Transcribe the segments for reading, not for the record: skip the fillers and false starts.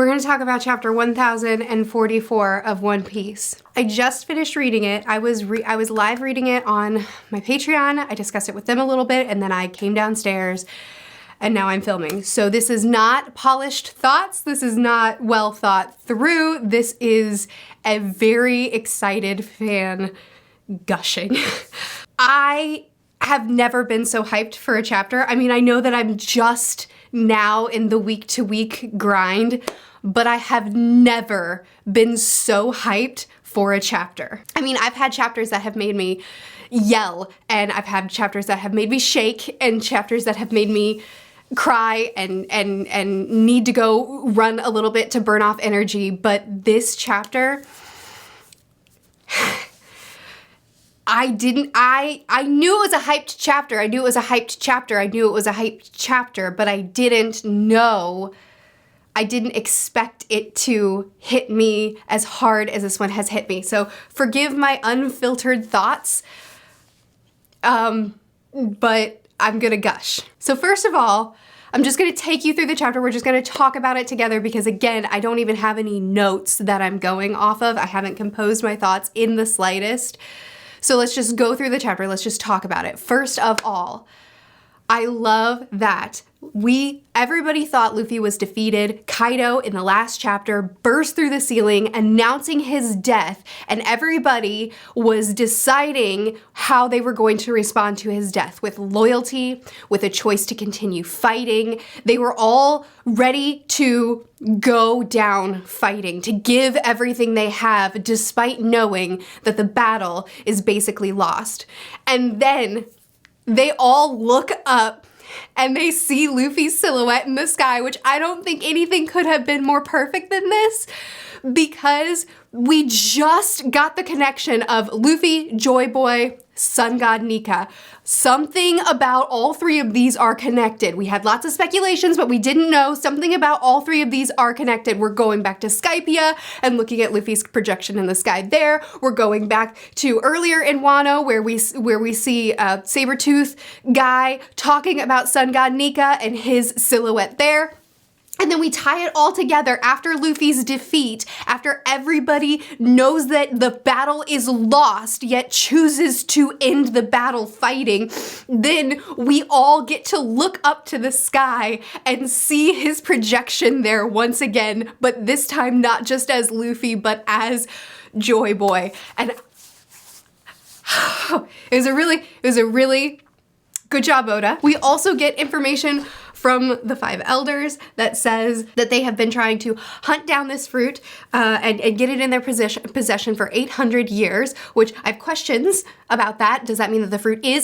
we're gonna talk about chapter 1044 of One Piece. I just finished reading it. I was live reading it on my Patreon. I discussed it with them a little bit, and then I came downstairs and now I'm filming. So this is not polished thoughts. This is not well thought through. This is a very excited fan gushing. I have never been so hyped for a chapter. I mean, I know that I'm just now in the week-to-week grind, but I have never been so hyped for a chapter. I mean, I've had chapters that have made me yell, and I've had chapters that have made me shake, and chapters that have made me cry and need to go run a little bit to burn off energy, but this chapter, I knew it was a hyped chapter. I knew it was a hyped chapter. I knew it was a hyped chapter, but I didn't expect it to hit me as hard as this one has hit me. So forgive my unfiltered thoughts, but I'm gonna gush. So first of all, I'm just gonna take you through the chapter. We're just gonna talk about it together because again, I don't even have any notes that I'm going off of. I haven't composed my thoughts in the slightest. So let's just go through the chapter. Let's just talk about it. First of all, I love that everybody thought Luffy was defeated. Kaido in the last chapter burst through the ceiling announcing his death, and everybody was deciding how they were going to respond to his death, with loyalty, with a choice to continue fighting. They were all ready to go down fighting, to give everything they have despite knowing that the battle is basically lost. And then they all look up and they see Luffy's silhouette in the sky, which I don't think anything could have been more perfect than this, because we just got the connection of Luffy, Joy Boy, Sun God Nika. Something about all three of these are connected. We had lots of speculations, but we didn't know. Something about all three of these are connected. We're going back to Skypiea and looking at Luffy's projection in the sky there. We're going back to earlier in Wano where we see Sabretooth guy talking about Sun God Nika and his silhouette there. And then we tie it all together after Luffy's defeat, after everybody knows that the battle is lost, yet chooses to end the battle fighting. Then we all get to look up to the sky and see his projection there once again, but this time not just as Luffy, but as Joy Boy. And it was a really good job, Oda. We also get information from the Five Elders that says that they have been trying to hunt down this fruit and get it in their possession for 800 years, which I have questions about that. Does that mean that the fruit is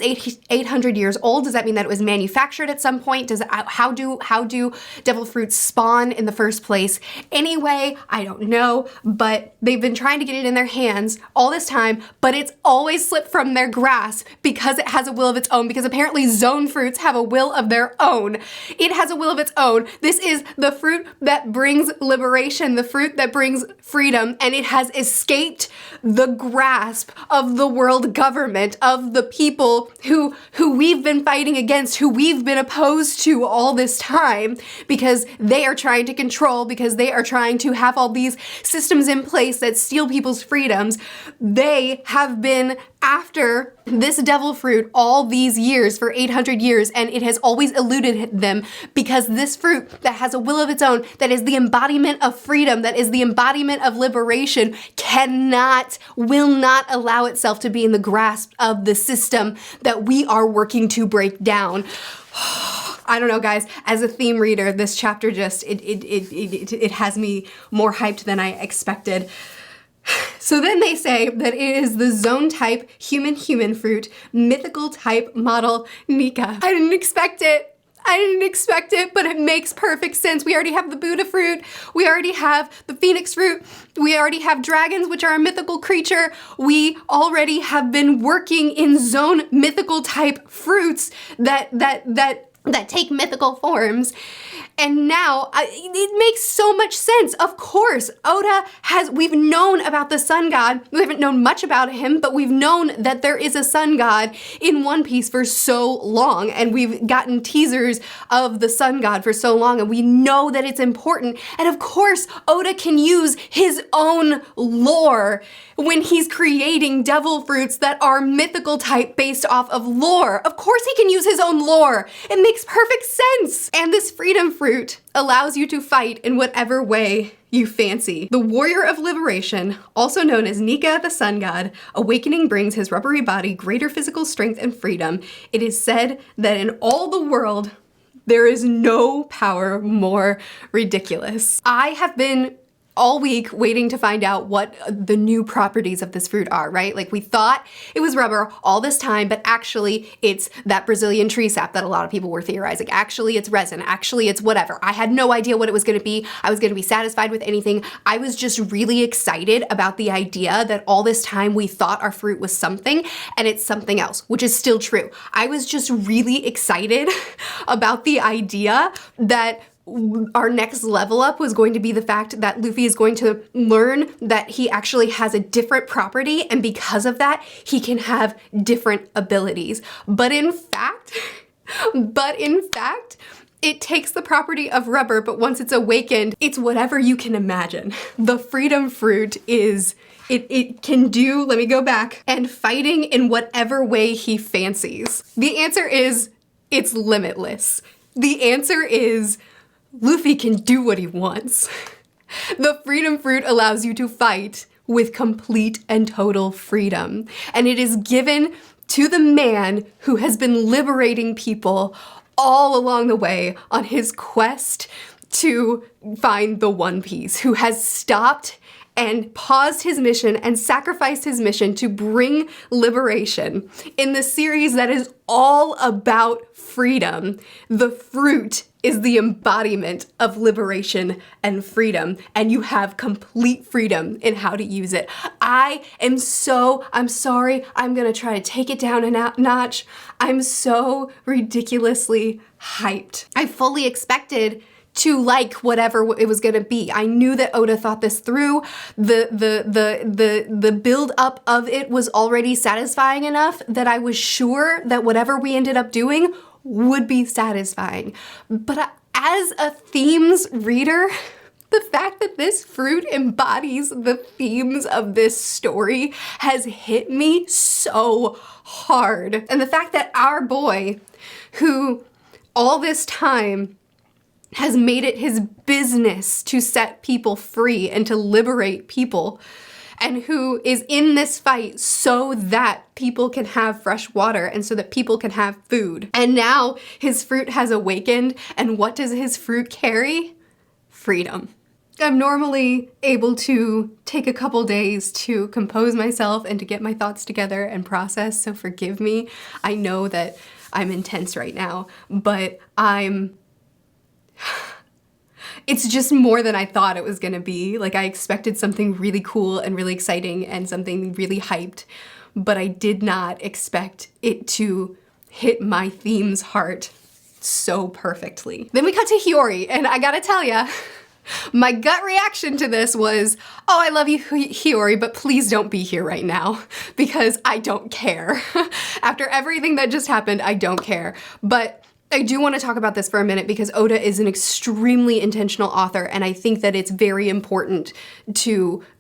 800 years old? Does that mean that it was manufactured at some point? How do devil fruits spawn in the first place? Anyway, I don't know, but they've been trying to get it in their hands all this time, but it's always slipped from their grasp because it has a will of its own, because apparently zone fruits have a will of their own. It has a will of its own. This is the fruit that brings liberation, the fruit that brings freedom, and it has escaped the grasp of the world government, of the people who we've been fighting against, who we've been opposed to all this time, because they are trying to control, because they are trying to have all these systems in place that steal people's freedoms. They have been after this devil fruit all these years, for 800 years, and it has always eluded them, because this fruit that has a will of its own, that is the embodiment of freedom, that is the embodiment of liberation, will not allow itself to be in the grasp of the system that we are working to break down. I don't know, guys, as a theme reader, this chapter just, it has me more hyped than I expected. So then they say that it is the zone type human fruit, mythical type model Nika. I didn't expect it, but it makes perfect sense. We already have the Buddha fruit. We already have the Phoenix fruit. We already have dragons, which are a mythical creature. We already have been working in zone mythical type fruits that take mythical forms. And now it makes so much sense. Of course, we've known about the sun god. We haven't known much about him, but we've known that there is a sun god in One Piece for so long. And we've gotten teasers of the sun god for so long. And we know that it's important. And of course, Oda can use his own lore when he's creating devil fruits that are mythical type based off of lore. Of course he can use his own lore. It makes perfect sense. And this freedom fruit allows you to fight in whatever way you fancy. The warrior of liberation, also known as Nika the sun god, awakening brings his rubbery body greater physical strength and freedom. It is said that in all the world, there is no power more ridiculous. I have been all week waiting to find out what the new properties of this fruit are, right? Like we thought it was rubber all this time, but actually it's that Brazilian tree sap that a lot of people were theorizing. Actually it's resin, actually it's whatever. I had no idea what it was gonna be. I was gonna be satisfied with anything. I was just really excited about the idea that all this time we thought our fruit was something and it's something else, which is still true. I was just really excited about the idea that our next level up was going to be the fact that Luffy is going to learn that he actually has a different property, and because of that, he can have different abilities. But in fact, it takes the property of rubber, but once it's awakened, it's whatever you can imagine. The freedom fruit is it can do, let me go back, and fighting in whatever way he fancies. The answer is, it's limitless. The answer is, Luffy can do what he wants. The freedom fruit allows you to fight with complete and total freedom. And it is given to the man who has been liberating people all along the way on his quest to find the One Piece, who has stopped and paused his mission and sacrificed his mission to bring liberation. In the series that is all about freedom, the fruit is the embodiment of liberation and freedom, and you have complete freedom in how to use it. I'm sorry, I'm gonna try to take it down a notch. I'm so ridiculously hyped. I fully expected to like whatever it was gonna be. I knew that Oda thought this through. The build up of it was already satisfying enough that I was sure that whatever we ended up doing would be satisfying. But as a themes reader, the fact that this fruit embodies the themes of this story has hit me so hard. And the fact that our boy, who all this time has made it his business to set people free and to liberate people, and who is in this fight so that people can have fresh water and so that people can have food. And now his fruit has awakened, and what does his fruit carry? Freedom. I'm normally able to take a couple days to compose myself and to get my thoughts together and process, so forgive me. I know that I'm intense right now, but it's just more than I thought it was gonna be. Like, I expected something really cool and really exciting and something really hyped, but I did not expect it to hit my theme's heart so perfectly. Then we cut to Hiyori, and I gotta tell ya, my gut reaction to this was, oh, I love you, Hiyori, but please don't be here right now, because I don't care. After everything that just happened, I don't care. But I do want to talk about this for a minute because Oda is an extremely intentional author, and I think that it's very important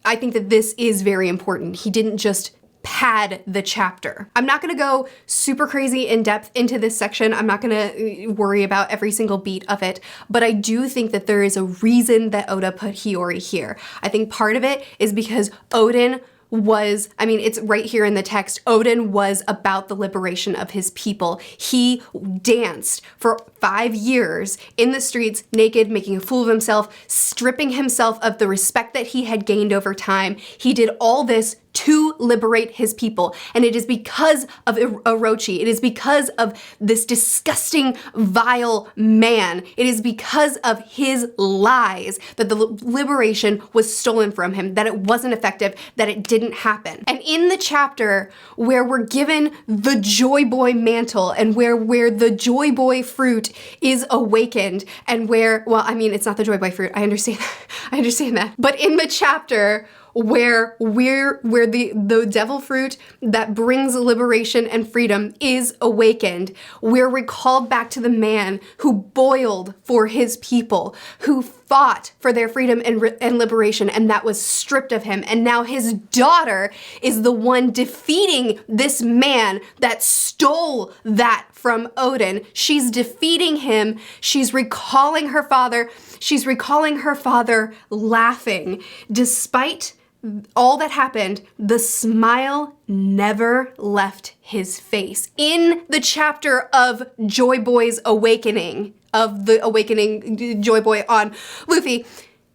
I think that this is very important. He didn't just pad the chapter. I'm not gonna go super crazy in depth into this section. I'm not gonna worry about every single beat of it, but I do think that there is a reason that Oda put Hiyori here. I think part of it is because Odin was, I mean, it's right here in the text, Odin was about the liberation of his people. He danced for 5 years in the streets, naked, making a fool of himself, stripping himself of the respect that he had gained over time. He did all this to liberate his people. And it is because of Orochi. It is because of this disgusting, vile man. It is because of his lies that the liberation was stolen from him, that it wasn't effective, that it didn't happen. And in the chapter where we're given the Joy Boy mantle and where the Joy Boy fruit is awakened and where, well, I mean, it's not the Joy Boy fruit. I understand that. I understand that. But in the chapter where the devil fruit that brings liberation and freedom is awakened, we're recalled back to the man who boiled for his people, who fought for their freedom and liberation, and that was stripped of him. And now his daughter is the one defeating this man that stole that from Odin. She's defeating him. She's recalling her father. She's recalling her father laughing. Despite all that happened, the smile never left his face. In the chapter of Joy Boy's awakening, of the awakening Joy Boy on Luffy,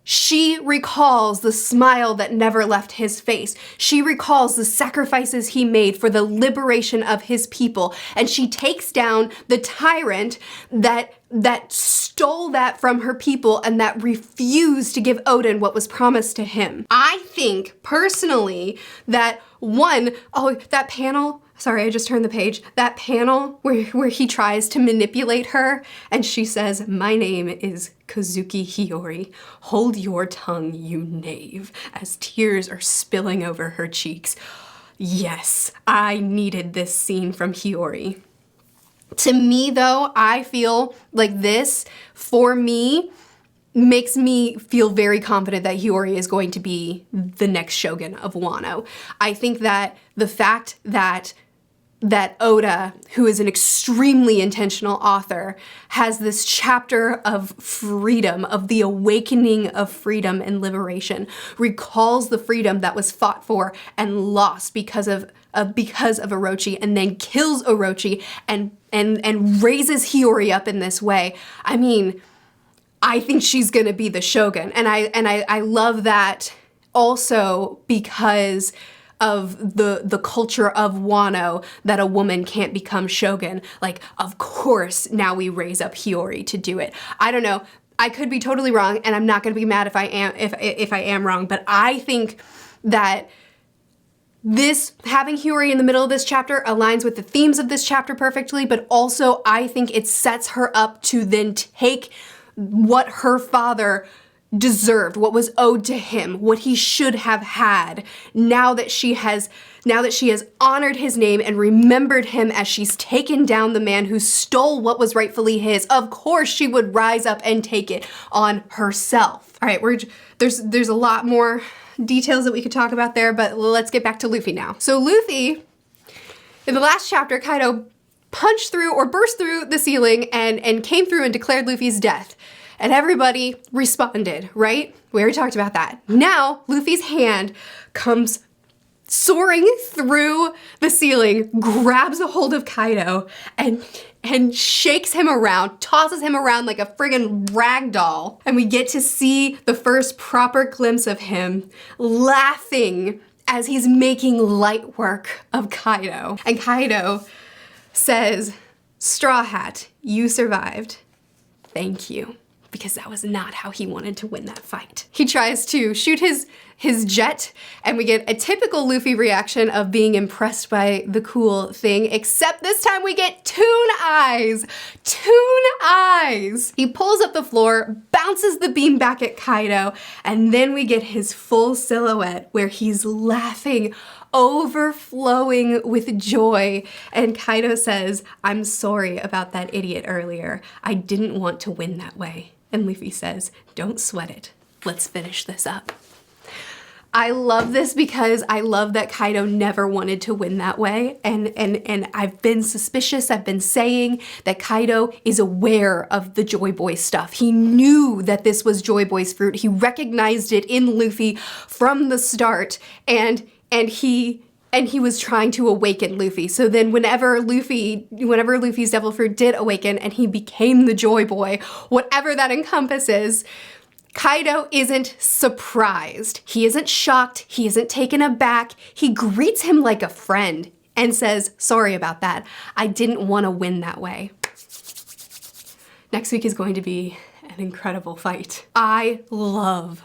she recalls the smile that never left his face. She recalls the sacrifices he made for the liberation of his people. And she takes down the tyrant that stole that from her people and that refused to give Odin what was promised to him. I think personally that that panel, sorry, I just turned the page. That panel where he tries to manipulate her and she says, "My name is Kazuki Hiyori. Hold your tongue, you knave," as tears are spilling over her cheeks. Yes, I needed this scene from Hiyori. To me, though, I feel like this, for me, makes me feel very confident that Hiyori is going to be the next shogun of Wano. I think that the fact that Oda, who is an extremely intentional author, has this chapter of freedom, of the awakening of freedom and liberation, recalls the freedom that was fought for and lost because of Orochi, and then kills Orochi and raises Hiyori up in this way. I mean, I think she's gonna be the shogun, and I love that also because of the culture of Wano, that a woman can't become shogun. Like, of course, now we raise up Hiyori to do it. I don't know. I could be totally wrong, and I'm not gonna be mad if I am wrong, but I think that this, having Hiyori in the middle of this chapter, aligns with the themes of this chapter perfectly, but also I think it sets her up to then take what her father deserved, what was owed to him, what he should have had, now that she has honored his name and remembered him as she's taken down the man who stole what was rightfully his. Of course she would rise up and take it on herself. All right, there's a lot more details that we could talk about there, but let's get back to Luffy now. So Luffy, in the last chapter, Kaido punched through or burst through the ceiling and came through and declared Luffy's death. And everybody responded, right? We already talked about that. Now, Luffy's hand comes soaring through the ceiling, grabs a hold of Kaido, and shakes him around, tosses him around like a friggin' rag doll. And we get to see the first proper glimpse of him laughing as he's making light work of Kaido. And Kaido says, "Straw Hat, you survived. Thank you." Because that was not how he wanted to win that fight. He tries to shoot his jet, and we get a typical Luffy reaction of being impressed by the cool thing, except this time we get Toon Eyes. Toon Eyes! He pulls up the floor, bounces the beam back at Kaido, and then we get his full silhouette where he's laughing, overflowing with joy. And Kaido says, "I'm sorry about that idiot earlier. I didn't want to win that way." And Luffy says, "Don't sweat it. Let's finish this up." I love this because I love that Kaido never wanted to win that way. And I've been suspicious, I've been saying that Kaido is aware of the Joy Boy stuff. He knew that this was Joy Boy's fruit. He recognized it in Luffy from the start, and he was trying to awaken Luffy. So then whenever Luffy's devil fruit did awaken and he became the Joy Boy, whatever that encompasses, Kaido isn't surprised. He isn't shocked. He isn't taken aback. He greets him like a friend and says, sorry about that. I didn't want to win that way. Next week is going to be an incredible fight. I love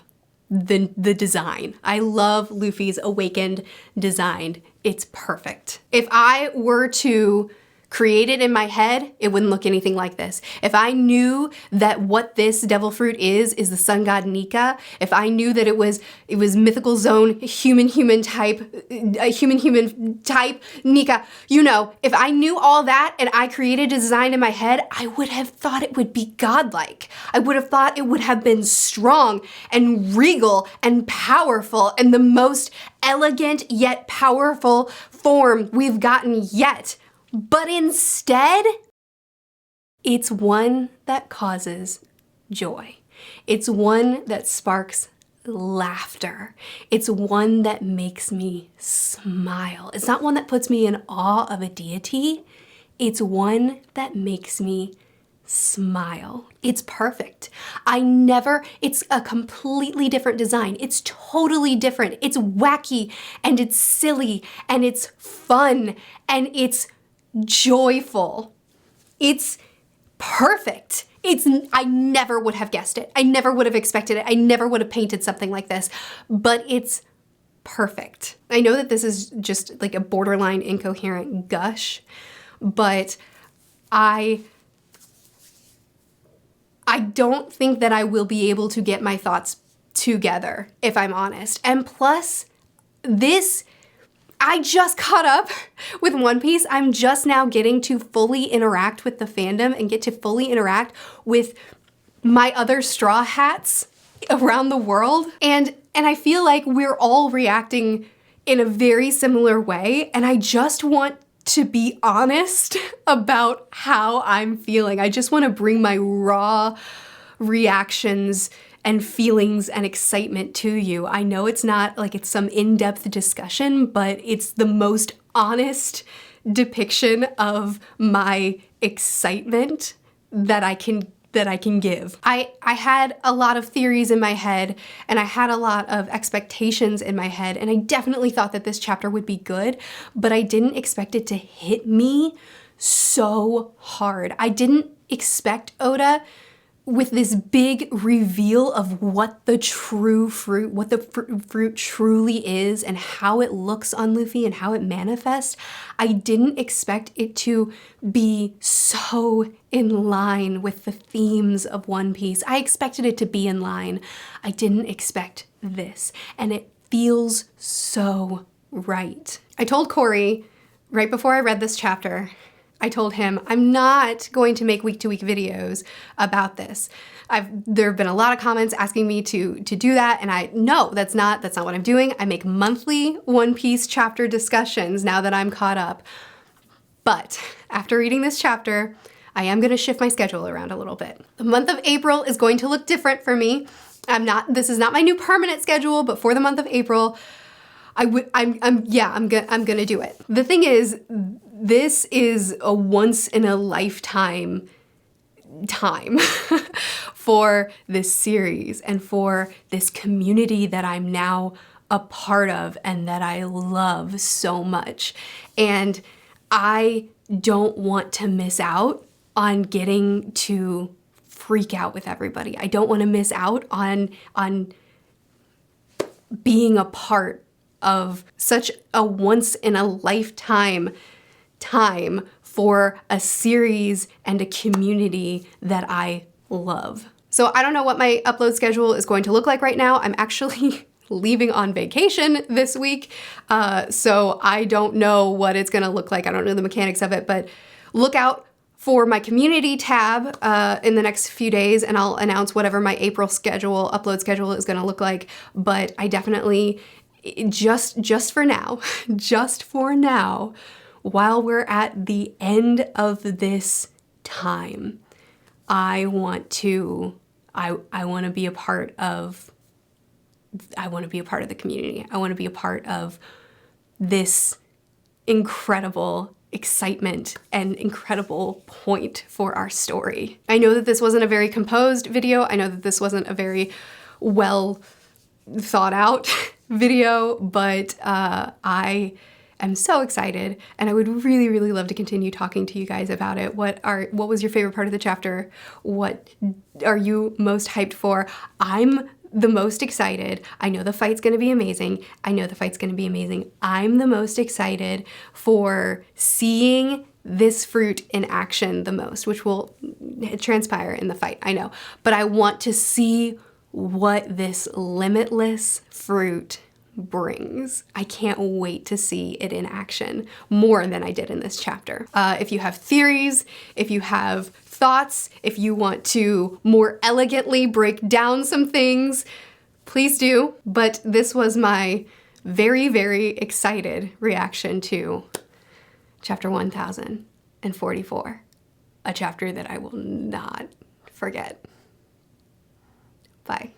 the design. I love Luffy's awakened design. It's perfect. If I were to create it in my head, it wouldn't look anything like this. If I knew that what this devil fruit is the sun god Nika, if I knew that it was mythical zone, human type Nika, you know, if I knew all that and I created a design in my head, I would have thought it would be godlike. I would have thought it would have been strong and regal and powerful and the most elegant yet powerful form we've gotten yet. But instead, it's one that causes joy. It's one that sparks laughter. It's one that makes me smile. It's not one that puts me in awe of a deity. It's one that makes me smile. It's perfect. It's a completely different design. It's totally different. It's wacky and it's silly and it's fun and it's joyful. It's perfect. I never would have guessed it. I never would have expected it. I never would have painted something like this, but it's perfect. I know that this is just like a borderline incoherent gush, but I don't think that I will be able to get my thoughts together, if I'm honest. And plus, I just caught up with One Piece. I'm just now getting to fully interact with the fandom and get to fully interact with my other Straw Hats around the world. And I feel like we're all reacting in a very similar way. And I just want to be honest about how I'm feeling. I just want to bring my raw reactions and feelings and excitement to you. I know it's not like it's some in-depth discussion, but it's the most honest depiction of my excitement that I can give. I had a lot of theories in my head and I had a lot of expectations in my head, and I definitely thought that this chapter would be good, but I didn't expect it to hit me so hard. I didn't expect Oda with this big reveal of what the true fruit, what the fruit truly is and how it looks on Luffy and how it manifests. I didn't expect it to be so in line with the themes of One Piece. I expected it to be in line. I didn't expect this, and it feels so right. I told Corey right before I read this chapter, I told him, I'm not going to make week-to-week videos about this. There have been a lot of comments asking me to do that, and no, that's not what I'm doing. I make monthly One Piece chapter discussions now that I'm caught up. But after reading this chapter, I am going to shift my schedule around a little bit. The month of April is going to look different for me. This is not my new permanent schedule, but for the month of April, I'm gonna do it. The thing is, this is a once in a lifetime time for this series and for this community that I'm now a part of and that I love so much. And I don't want to miss out on getting to freak out with everybody. I don't want to miss out on being a part of such a once in a lifetime time for a series and a community that I love. So I don't know what my upload schedule is going to look like right now. I'm actually leaving on vacation this week, so I don't know what it's gonna look like. I don't know the mechanics of it, but look out for my community tab in the next few days, and I'll announce whatever my April upload schedule is gonna look like. But I definitely, just for now, while we're at the end of this time, I want to be a part of the community. I want to be a part of this incredible excitement and incredible point for our story. I know that this wasn't a very composed video. I know that this wasn't a very well thought out video, but I am so excited, and I would really, really love to continue talking to you guys about it. What was your favorite part of the chapter? What are you most hyped for? I'm the most excited. I know the fight's gonna be amazing. I'm the most excited for seeing this fruit in action the most, which will transpire in the fight, I know. But I want to see what this limitless fruit brings. I can't wait to see it in action more than I did in this chapter. If you have theories, if you have thoughts, if you want to more elegantly break down some things, please do. But this was my very, very excited reaction to chapter 1044, a chapter that I will not forget. Bye.